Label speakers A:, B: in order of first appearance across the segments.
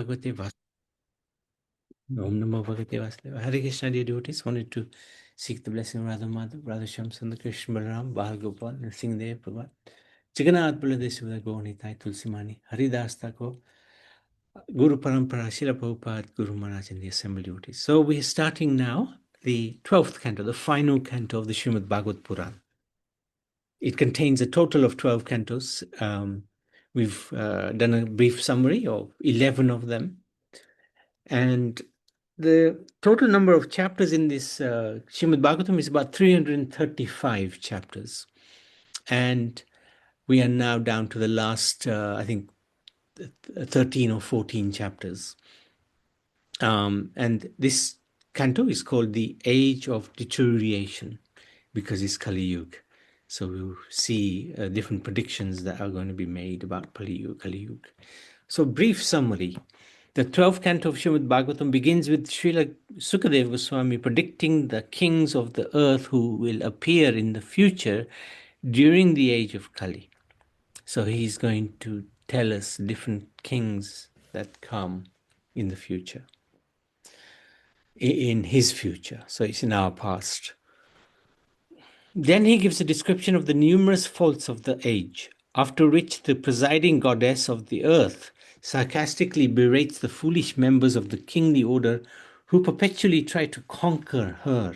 A: Bhagavate Om Namo Bhagavate Vasudevaya. Hare Krishna, dear devotees, wanted to seek the blessing of Radha Madhav, Radha Shyam Sundar Krishna Balaram, Bahal Gopal, and sing there, Prabhat. Jagannath Baladev Subhadra Gaunitai Tulsimani, Haridas Thakur, Guru Parampara, Srila Prabhupada, Guru Maharaj, and the assembled devotees. So we are starting now the 12th canto, the final canto of the Srimad Bhagavad Puran. It contains a total of 12 cantos. We've done a brief summary of 11 of them. And the total number of chapters in this Srimad Bhagavatam is about 335 chapters. And we are now down to the last, I think, 13 or 14 chapters. And this canto is called the Age of Deterioration because it's Kali Yuga. So we'll see different predictions that are going to be made about Kali Yuga. So brief summary. The 12th canto of Srimad Bhagavatam begins with Srila Sukadeva Goswami predicting the kings of the earth who will appear in the future during the age of Kali. So he's going to tell us different kings that come in the future, in his future. So it's in our past. Then he gives a description of the numerous faults of the age, after which the presiding goddess of the earth sarcastically berates the foolish members of the kingly order who perpetually try to conquer her.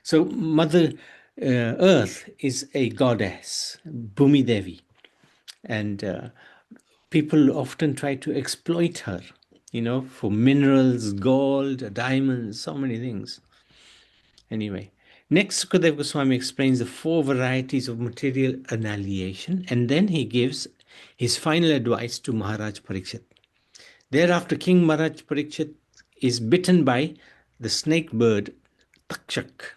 A: So Mother Earth is a goddess, Bhumi Devi, and people often try to exploit her, for minerals, gold, diamonds, so many things. Anyway, next Sukadeva Goswami explains the 4 varieties of material annihilation, and then he gives his final advice to Maharaj Parikshit. Thereafter, King Maharaj Parikshit is bitten by the snake bird Takshak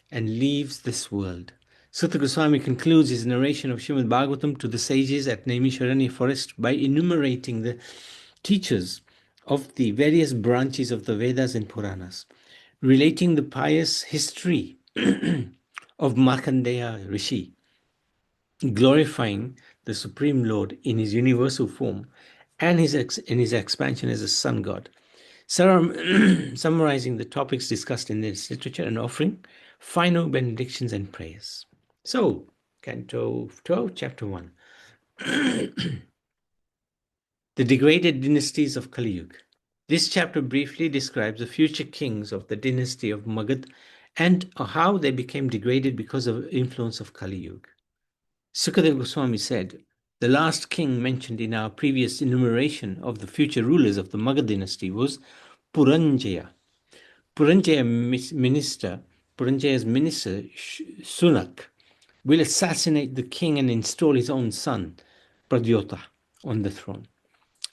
A: and leaves this world. Sutta Goswami concludes his narration of Srimad Bhagavatam to the sages at Naimisharanya forest by enumerating the teachers of the various branches of the Vedas and Puranas, relating the pious history of Markandeya Rishi, glorifying the Supreme Lord in his universal form and in his expansion as a sun god, summarizing the topics discussed in this literature and offering final benedictions and prayers. So, Canto 12, Chapter 1. The degraded dynasties of Kali Yuga. This chapter briefly describes the future kings of the dynasty of Magad and how they became degraded because of the influence of Kali Yuga. Sukadeva Goswami said, the last king mentioned in our previous enumeration of the future rulers of the Magad dynasty was Puranjaya. Puranjaya's minister, Sunak, will assassinate the king and install his own son, Pradyota, on the throne.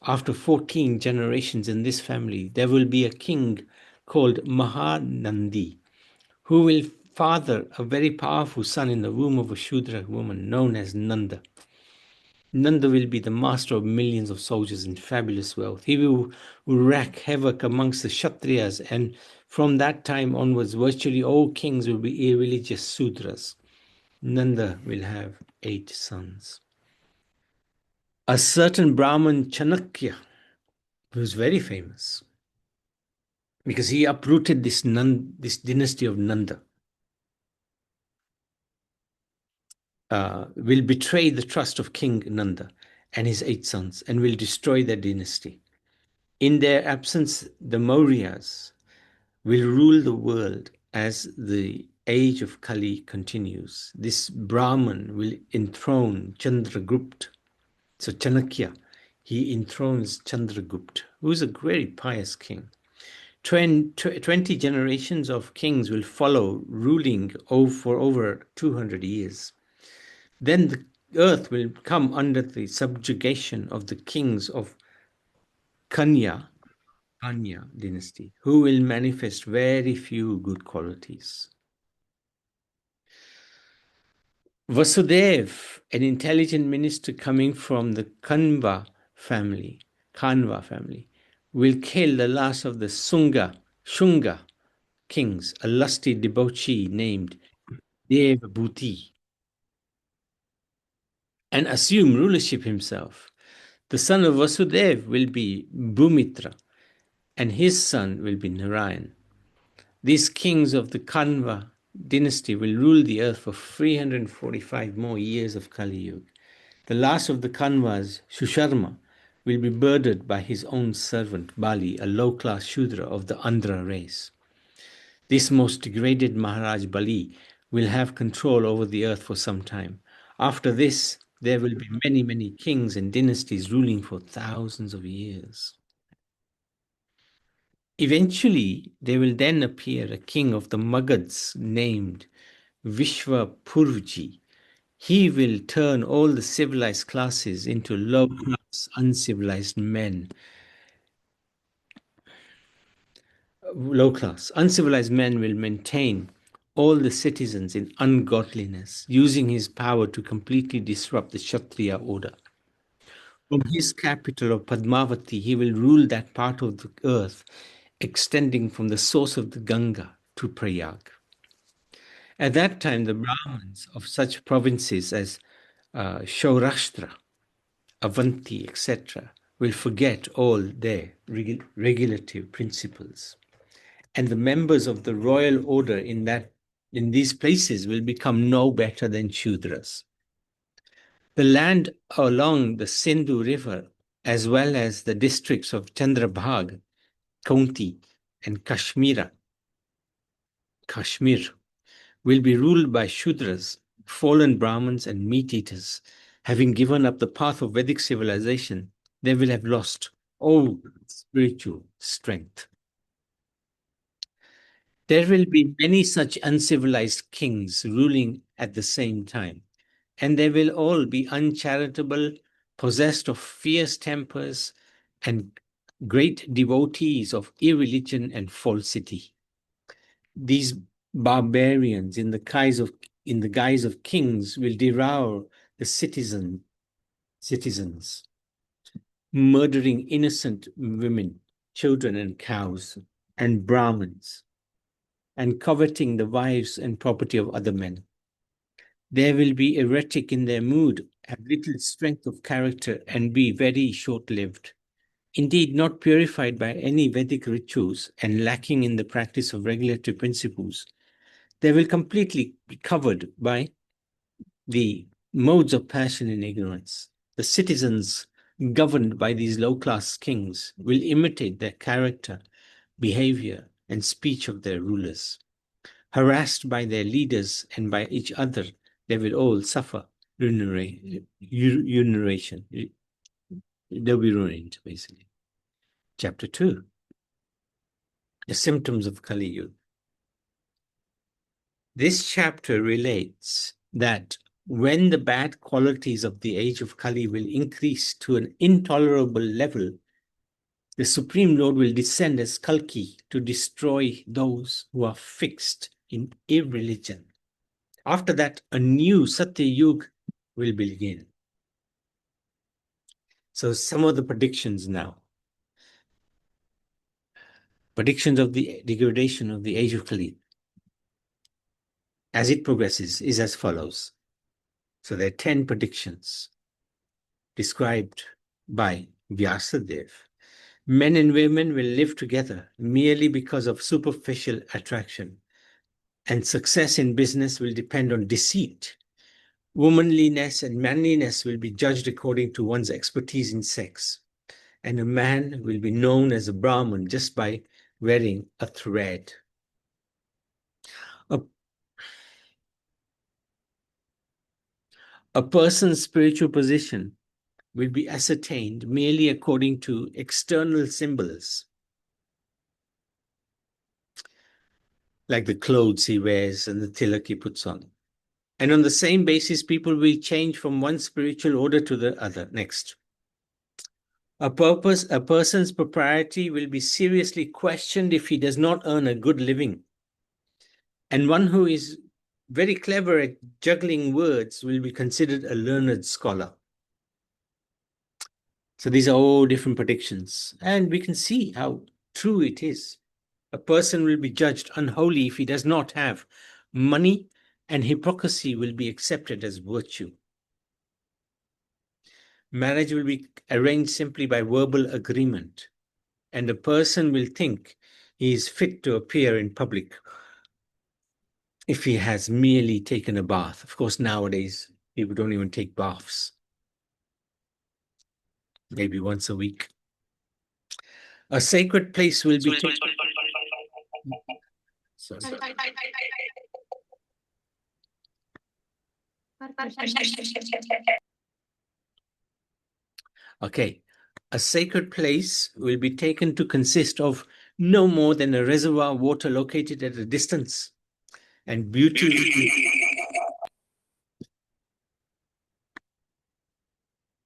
A: After 14 generations in this family, there will be a king called Mahanandi, who will father a very powerful son in the womb of a Shudra woman known as Nanda. Nanda will be the master of millions of soldiers and fabulous wealth. He will wreak havoc amongst the Kshatriyas, and from that time onwards, virtually all kings will be irreligious Sudras. Nanda will have 8 sons. A certain Brahman Chanakya, who is very famous, because he uprooted this dynasty of Nanda, will betray the trust of King Nanda and his 8 sons and will destroy their dynasty. In their absence, the Mauryas will rule the world as the age of Kali continues. This Brahman will enthrone Chandragupta. So Chanakya, he enthrones Chandragupta, who is a very pious king. 20 generations of kings will follow, ruling for over 200 years. Then the earth will come under the subjugation of the kings of Kanya dynasty, who will manifest very few good qualities. Vasudev, an intelligent minister coming from the Kanva family, will kill the last of the Shunga kings, a lusty debauchee named Devabhuti, and assume rulership himself. The son of Vasudev will be Bhumitra, and his son will be Narayan. These kings of the Kanva dynasty will rule the earth for 345 more years of Kali Yuga. The last of the Kanvas, Shusharma, will be murdered by his own servant Bali, a low-class Shudra of the Andhra race. This most degraded Maharaj Bali will have control over the earth for some time. After this, there will be many, many kings and dynasties ruling for thousands of years. Eventually, there will then appear a king of the Magads named Vishwapurji. He will turn all the civilized classes into low-class, uncivilized men. Low-class, uncivilized men will maintain all the citizens in ungodliness, using his power to completely disrupt the Kshatriya order. From his capital of Padmavati, he will rule that part of the earth extending from the source of the Ganga to Prayag. At that time, the Brahmins of such provinces as Shaurashtra, Avanti, etc., will forget all their regulative principles. And the members of the royal order in these places will become no better than Shudras. The land along the Sindhu River, as well as the districts of Chandrabhag, Kaunti, and Kashmir, will be ruled by Shudras, fallen Brahmins, and meat-eaters. Having given up the path of Vedic civilization, they will have lost all spiritual strength. There will be many such uncivilized kings ruling at the same time, and they will all be uncharitable, possessed of fierce tempers, and great devotees of irreligion and falsity. These barbarians, in the guise of kings, will devour the citizens, murdering innocent women, children, and cows, and Brahmins, and coveting the wives and property of other men. They will be erratic in their mood, have little strength of character, and be very short-lived. Indeed, not purified by any Vedic rituals and lacking in the practice of regulatory principles, they will completely be covered by the modes of passion and ignorance. The citizens governed by these low-class kings will imitate their character, behavior, and speech of their rulers. Harassed by their leaders and by each other, they will all suffer urination. They'll be ruined, basically. Chapter 2. The symptoms of Kali Yuga. This chapter relates that when the bad qualities of the age of Kali will increase to an intolerable level, the Supreme Lord will descend as Kalki to destroy those who are fixed in irreligion. After that, a new Satya Yuga will begin. So some of the predictions now. Predictions of the degradation of the age of Kali as it progresses is as follows. So there are 10 predictions described by Vyasadeva. Men and women will live together merely because of superficial attraction, and success in business will depend on deceit. Womanliness and manliness will be judged according to one's expertise in sex, and a man will be known as a Brahmin just by wearing a thread. A person's spiritual position will be ascertained merely according to external symbols, like the clothes he wears and the tilak he puts on. And on the same basis, people will change from one spiritual order to the other. Next. A person's propriety will be seriously questioned if he does not earn a good living. And one who is very clever at juggling words will be considered a learned scholar. So these are all different predictions. And we can see how true it is. A person will be judged unholy if he does not have money, and hypocrisy will be accepted as virtue. Marriage will be arranged simply by verbal agreement, and the person will think he is fit to appear in public if he has merely taken a bath. Of course, nowadays, people don't even take baths. Maybe once a week. A sacred place will be taken. Sorry. Okay. A sacred place will be taken to consist of no more than a reservoir of water located at a distance, and beauty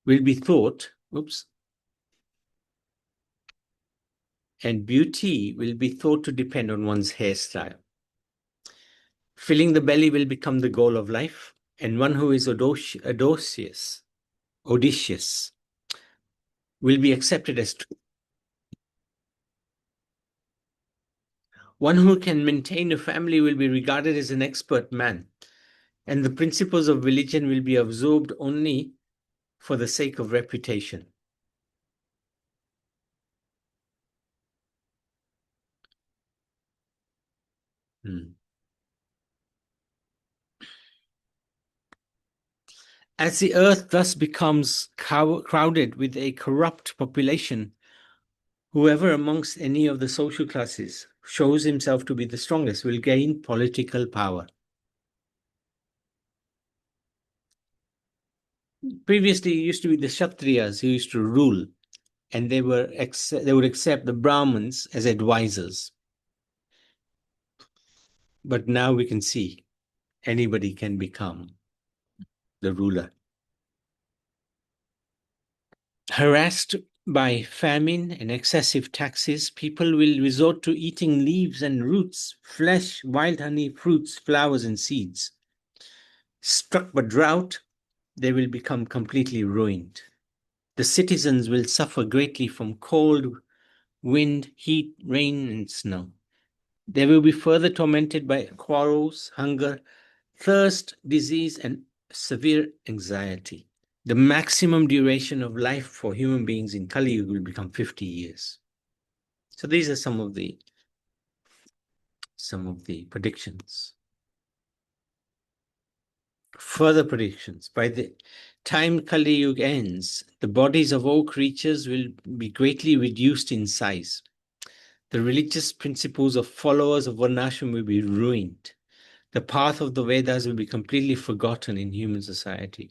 A: will be thought, and beauty will be thought to depend on one's hairstyle. Filling the belly will become the goal of life, and one who is audacious will be accepted as true. One who can maintain a family will be regarded as an expert man, and the principles of religion will be absorbed only for the sake of reputation. As the earth thus becomes crowded with a corrupt population, whoever amongst any of the social classes shows himself to be the strongest will gain political power. Previously, it used to be the Kshatriyas who used to rule, and they would accept the Brahmins as advisors. But now we can see anybody can become the ruler. Harassed by famine and excessive taxes, people will resort to eating leaves and roots, flesh, wild honey, fruits, flowers, and seeds. Struck by drought, they will become completely ruined. The citizens will suffer greatly from cold, wind, heat, rain, and snow. They will be further tormented by quarrels, hunger, thirst, disease, and severe anxiety. The maximum duration of life for human beings in Kali Yuga will become 50 years. So these are some of the predictions. Further predictions. By the time Kali Yuga ends, the bodies of all creatures will be greatly reduced in size. The religious principles of followers of Varnashram will be ruined. The path of the Vedas will be completely forgotten in human society.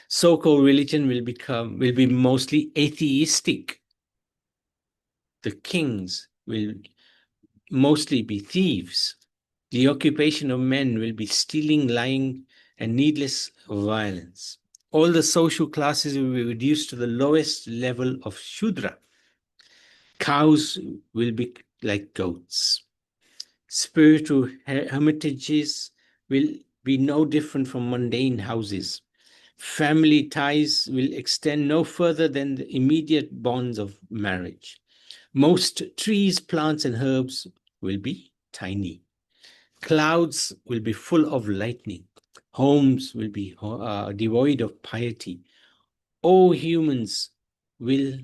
A: So-called religion will be mostly atheistic. The kings will mostly be thieves. The occupation of men will be stealing, lying, and needless violence. All the social classes will be reduced to the lowest level of Shudra. Cows will be like goats. Spiritual hermitages will be no different from mundane houses. Family ties will extend no further than the immediate bonds of marriage. Most trees, plants, and herbs will be tiny. Clouds will be full of lightning. Homes will be devoid of piety. All humans will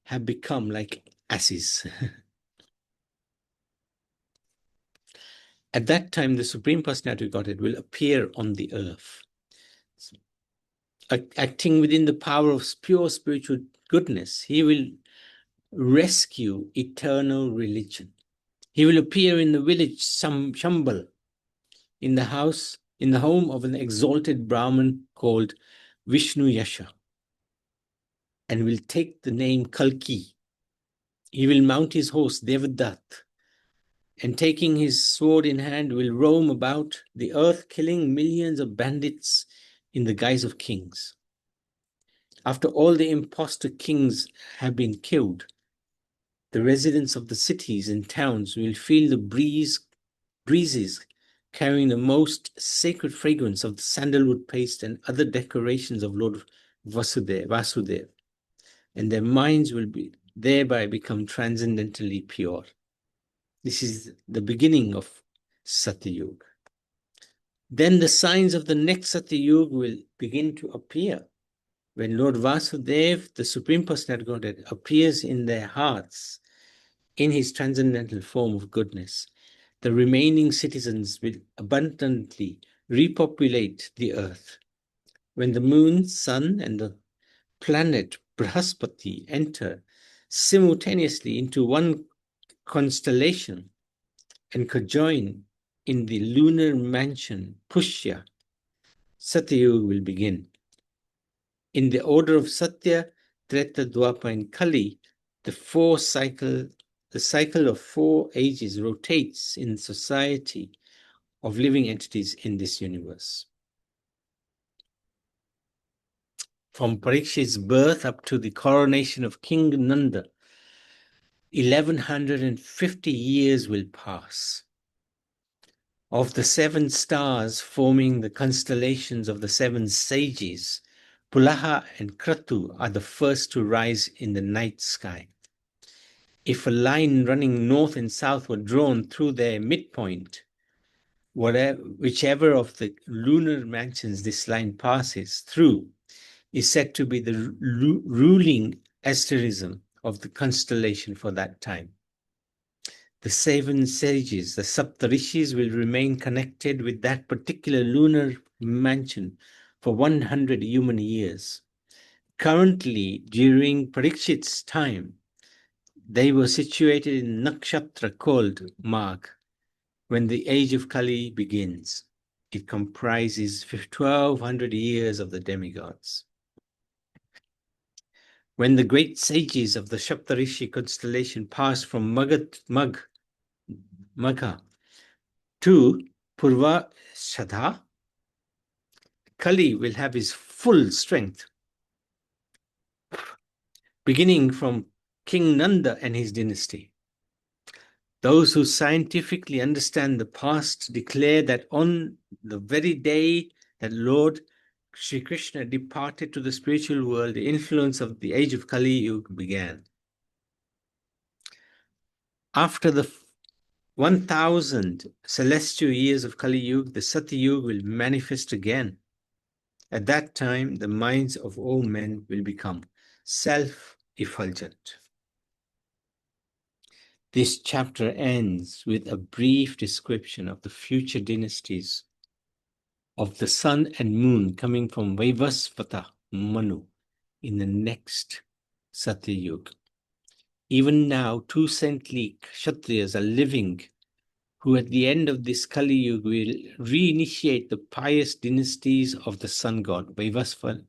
A: have become like asses. At that time, the Supreme Personality of Godhead will appear on the earth, acting within the power of pure spiritual goodness. He will rescue eternal religion. He will appear in the village Shambhala, in the home of an exalted Brahmin called Vishnu Yasha, and will take the name Kalki. He will mount his horse Devadatt, and taking his sword in hand will roam about the earth, killing millions of bandits in the guise of kings. After all the impostor kings have been killed, the residents of the cities and towns will feel the breezes carrying the most sacred fragrance of the sandalwood paste and other decorations of Lord Vasudev, and their minds will be thereby become transcendently pure. This is the beginning of Satyug. Then the signs of the next Satyug will begin to appear. When Lord Vasudeva, the Supreme Personality of Godhead, appears in their hearts in his transcendental form of goodness, the remaining citizens will abundantly repopulate the earth. When the moon, sun, and the planet Brahaspati enter simultaneously into one constellation and conjoin in the lunar mansion Pushya, Satyuga will begin. In the order of Satya, Treta, Dwapara, and Kali, the cycle of 4 ages rotates in society of living entities in this universe. From Parikshit's birth up to the coronation of King Nanda, 1150 years will pass. Of the 7 stars forming the constellations of the 7 sages, Pulaha and Kratu are the first to rise in the night sky. If a line running north and south were drawn through their midpoint, whichever of the lunar mansions this line passes through is said to be the ruling asterism of the constellation for that time. The 7 sages, the Saptarishis, will remain connected with that particular lunar mansion for 100 human years. Currently, during Parikshit's time, they were situated in a nakshatra called Magh. When the age of Kali begins, it comprises 1200 years of the demigods. When the great sages of the Saptarishi constellation pass from Magha to Purva Shadha, Kali will have his full strength, beginning from King Nanda and his dynasty. Those who scientifically understand the past declare that on the very day that Lord Sri Krishna departed to the spiritual world, the influence of the age of Kali Yuga began. After the 1000 celestial years of Kali Yuga, the Satya Yuga will manifest again. At that time, the minds of all men will become self-effulgent. This chapter ends with a brief description of the future dynasties of the sun and moon coming from Vaivasvata Manu in the next Satya Yuga. Even now, 2 saintly Kshatriyas are living who at the end of this Kali Yuga will reinitiate the pious dynasties of the sun god Vivasvan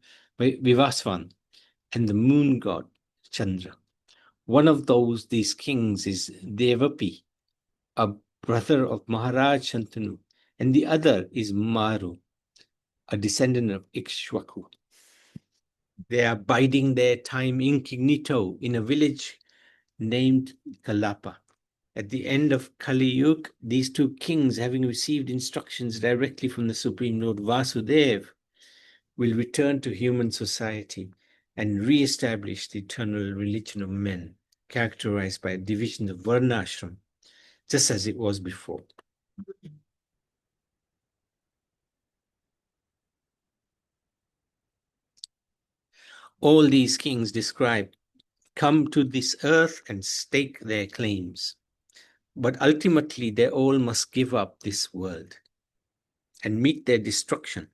A: and the moon god Chandra. One of these kings is Devapi, a brother of Maharaj Shantanu, and the other is Maru, a descendant of Ikshwaku. They are biding their time incognito in a village named Kalapa. At the end of Kali Yuga, these 2 kings, having received instructions directly from the Supreme Lord Vasudeva, will return to human society and re-establish the eternal religion of men, characterized by a division of Varna Ashram, just as it was before. All these kings described come to this earth and stake their claims. But ultimately, they all must give up this world and meet their destruction.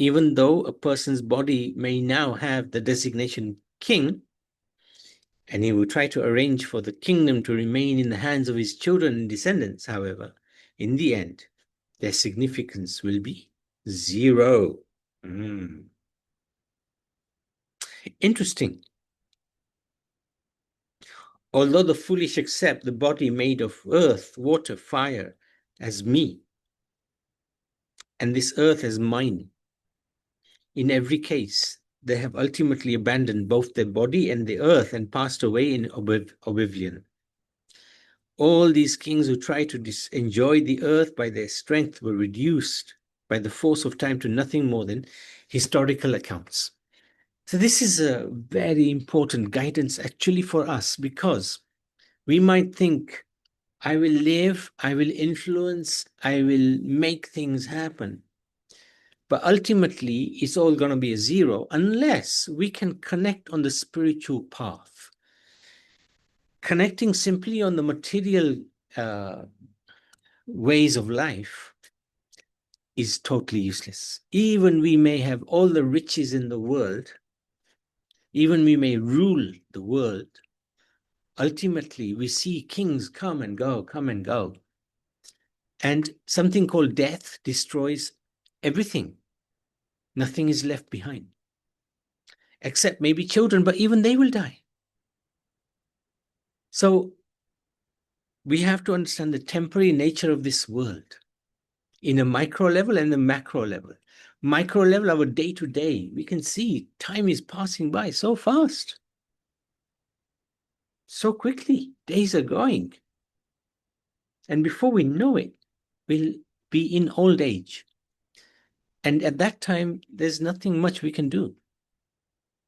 A: Even though a person's body may now have the designation king, and he will try to arrange for the kingdom to remain in the hands of his children and descendants, however, in the end, their significance will be 0. Interesting. Although the foolish accept the body made of earth, water, fire as me, and this earth as mine, in every case, they have ultimately abandoned both their body and the earth and passed away in oblivion. All these kings who tried to enjoy the earth by their strength were reduced by the force of time to nothing more than historical accounts. So this is a very important guidance actually for us, because we might think, I will live, I will influence, I will make things happen. But ultimately, it's all going to be a zero unless we can connect on the spiritual path. Connecting simply on the material ways of life is totally useless. Even we may have all the riches in the world, even we may rule the world, ultimately we see kings come and go, come and go. And something called death destroys everything. Nothing is left behind, except maybe children, but even they will die. So we have to understand the temporary nature of this world in a micro level and a macro level. Micro level, our day to day, we can see time is passing by so fast, so quickly. Days are going. And before we know it, we'll be in old age. And at that time, there's nothing much we can do.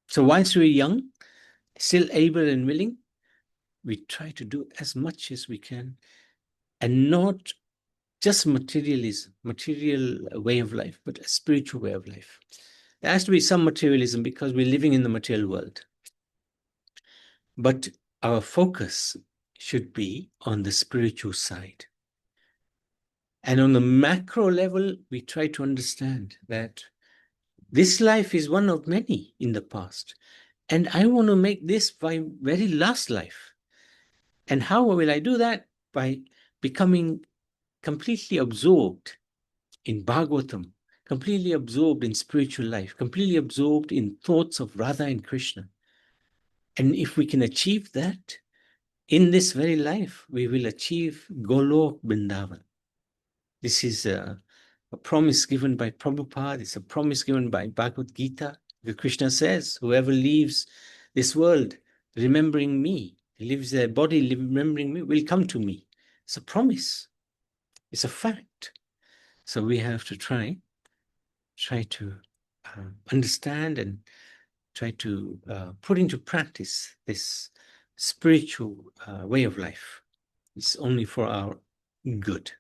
A: So whilst we're young, still able and willing, we try to do as much as we can, and not just materialism, material way of life, but a spiritual way of life. There has to be some materialism because we're living in the material world. But our focus should be on the spiritual side. And on the macro level, we try to understand that this life is one of many in the past. And I want to make this my very last life. And how will I do that? By becoming completely absorbed in Bhagavatam, completely absorbed in spiritual life, completely absorbed in thoughts of Radha and Krishna. And if we can achieve that in this very life, we will achieve Golok Vrindavan. This is a promise given by Prabhupada. It's a promise given by Bhagavad Gita. Where Krishna says, whoever leaves this world remembering me, leaves their body remembering me, will come to me. It's a promise. It's a fact. So we have to try to understand and try to put into practice this spiritual way of life. It's only for our good.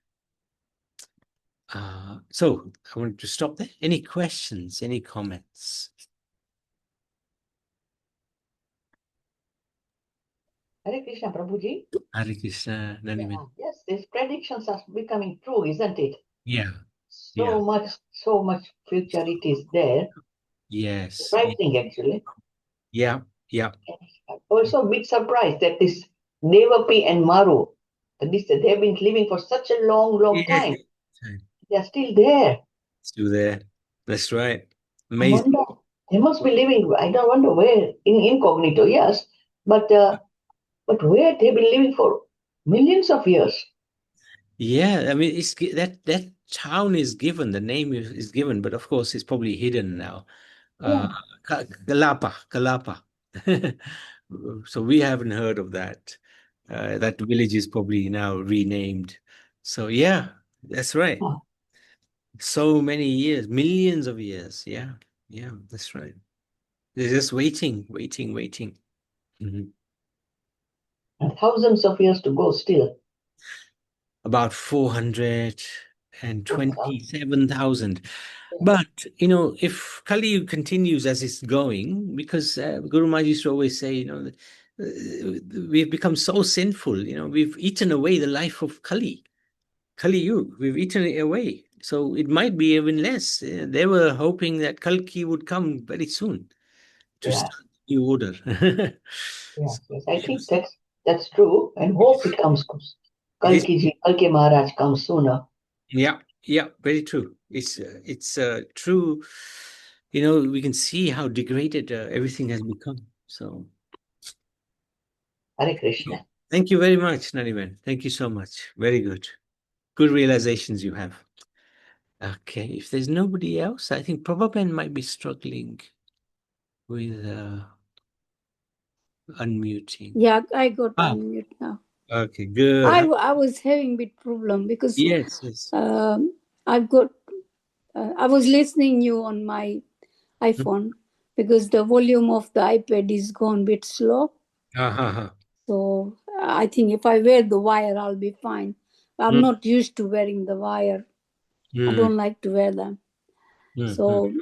A: So I wanted to stop there. Any questions, any comments?
B: Hare Krishna, Prabhuji.
A: Hare Krishna, Naniman.
B: Yeah, yes, these predictions are becoming true, isn't it?
A: Yeah.
B: So much future it is there.
A: Yes.
B: Frightening, actually.
A: Yeah.
B: Also, a big surprise that this Devapi and Maru, they have been living for such a long time. They are still there.
A: Still there. That's right.
B: I
A: Amazing.
B: wonder, they must be living, I don't wonder where, in incognito, yes, but where they've been living for millions of years.
A: Yeah, I mean, it's that town is given, the name is given, but of course it's probably hidden now.
B: Yeah.
A: Kalapa. So we haven't heard of that. That village is probably now renamed. So yeah, that's right.
B: Oh.
A: So many years, millions of years. Yeah, that's right. They're just waiting. Mhm.
B: And thousands of years to go still.
A: About 427,000. But, if Kali continues as it's going, because Guru Maharaj used to always say, we've become so sinful, we've eaten away the life of Kali Yuga, we've eaten it away. So it might be even less. They were hoping that Kalki would come very soon to start the new order.
B: Yes. I think that's true, and hope it comes. Kalki Maharaj comes sooner.
A: Yeah, very true. It's true. We can see how degraded everything has become. So,
B: Hare Krishna.
A: thank you very much, Nariman. Thank you so much. Very good. Good realizations you have. Okay, if there's nobody else, I think Prabhupada might be struggling with unmuting.
C: Yeah, I got unmute now.
A: Okay, good.
C: I was having a bit problem because
A: Yes.
C: I've got I was listening you on my iPhone because the volume of the iPad is gone a bit slow. So I think if I wear the wire, I'll be fine. I'm not used to wearing the wire. I don't like to wear them. So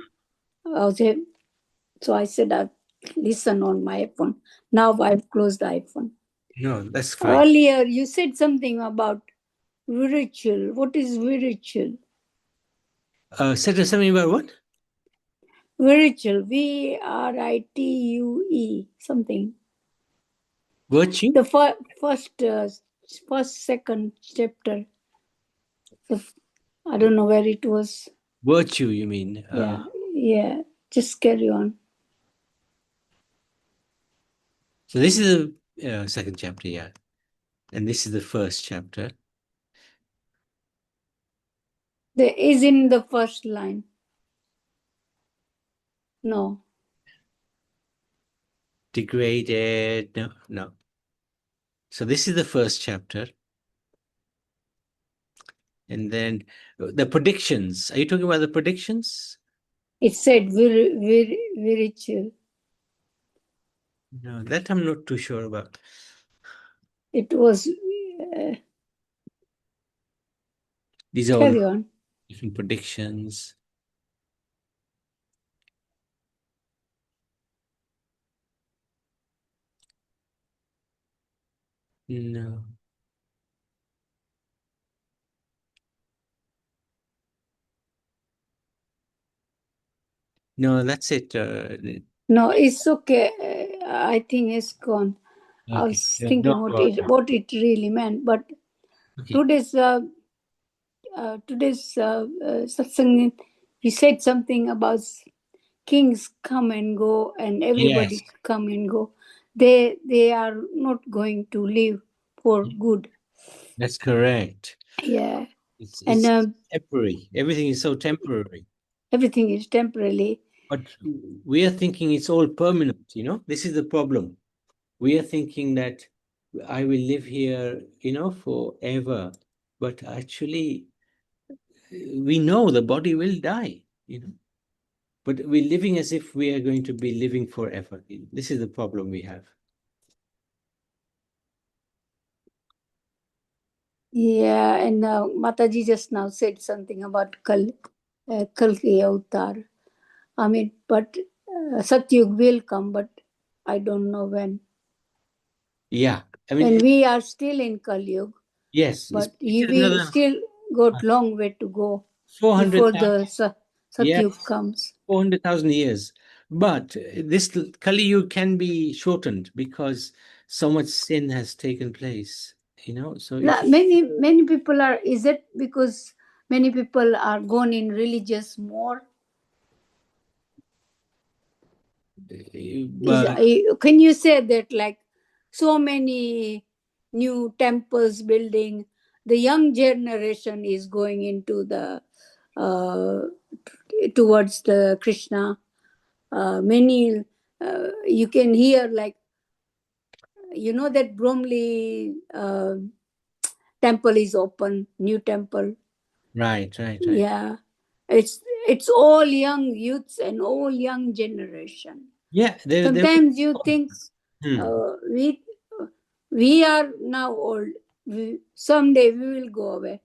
C: I said I'll listen on my iPhone. Now I've closed the iPhone.
A: No, that's fine.
C: Earlier you said something about virtual. What is virtual?
A: Said something about what?
C: Virtual. VRITUE. Something.
A: Virtue?
C: The first, second chapter. I don't know where it was.
A: Virtue, you mean?
C: Yeah. Just carry on.
A: So this is the second chapter, yeah. And this is the first chapter.
C: There is in the first line. No.
A: Degraded. No. So this is the first chapter. And then the predictions. Are you talking about the predictions?
C: It said virtual.
A: No, that I'm not too sure about.
C: It was.
A: These are
C: Carry
A: all
C: on.
A: different predictions. No. No, that's it.
C: No, it's okay. I think it's gone. I
A: Okay.
C: was thinking what it really meant, but
A: Okay.
C: today's satsang, he said something about kings come and go and everybody
A: Yes.
C: come and go. They are not going to live for good.
A: That's correct.
C: Yeah.
A: It's
C: And
A: temporary. Everything is so temporary.
C: everything is temporarily.
A: But we are thinking it's all permanent, you know? This is the problem. We are thinking that I will live here, you know, forever. But actually, we know the body will die, you know. But we're living as if we are going to be living forever. This is the problem we have.
C: Yeah, and Mataji just now said something about Kalki Avatar. I mean, but Satyug will come, but I don't know when.
A: Yeah, I mean,
C: And we are still in Kali Yuga,
A: yes,
C: but
A: it's
C: we
A: another
C: still got long way to go
A: 400,000.
C: before the
A: Yeah,
C: Satyug comes.
A: 400,000 years. But this Kali Yuga can be shortened because so much sin has taken place, you know. So if
C: Many people are. Is it because many people are gone in religious more? Can you say that, like, so many new temples building, the young generation is going into the towards the Krishna. Many you can hear, like, you know, that Bromley temple is open, new temple.
A: right.
C: Yeah, it's all young youths and all young generation.
A: Yeah,
C: Sometimes you think
A: Hmm.
C: we are now old. Someday we will go away,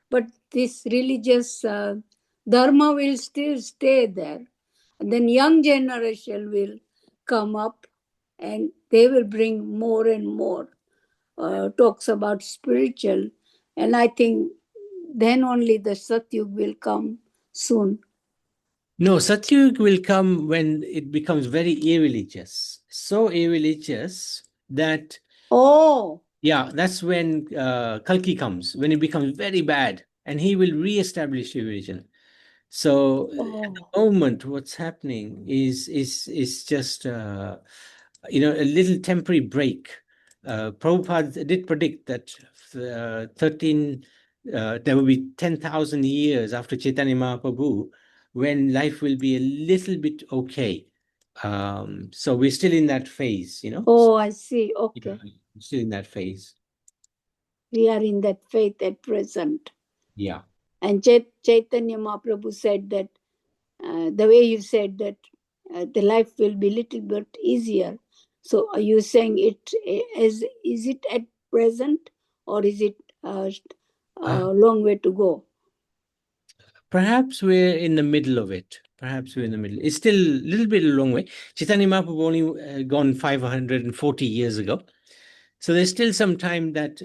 C: but this religious dharma will still stay there. And then young generation will come up, and they will bring more and more talks about spiritual. And I think then only the Satyug will come soon.
A: No, Satyug will come when it becomes very irreligious. So irreligious that yeah, that's when Kalki comes, when it becomes very bad, and he will re-establish religion. So at the moment, what's happening is just you know, a little temporary break. Prabhupada did predict that 13 there will be 10,000 years after Chaitanya Mahaprabhu when life will be a little bit okay. So we're still in that phase, you know.
C: Oh, I see. Okay.
A: We're still in that phase.
C: We are in that faith at present.
A: Yeah.
C: And Chaitanya Mahaprabhu said that the way you said that the life will be little bit easier. So are you saying it is it at present, or is it a long way to go?
A: Perhaps we're in the middle of it. Perhaps we're in the middle. It's still a little bit a long way. Chaitanya Mahaprabhu only gone 540 years ago. So there's still some time that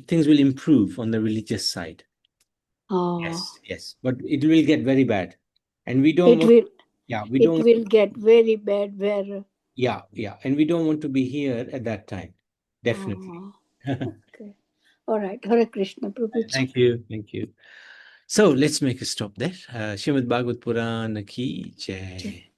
A: things will improve on the religious side. Yes. But it will get very bad. And we don't want,
C: it will get very bad where
A: and we don't want to be here at that time. Definitely.
C: Okay. All right. Hare Krishna, Prabhuji.
A: Thank you. So let's make a stop there. Srimad Bhagavad Purana ki jai.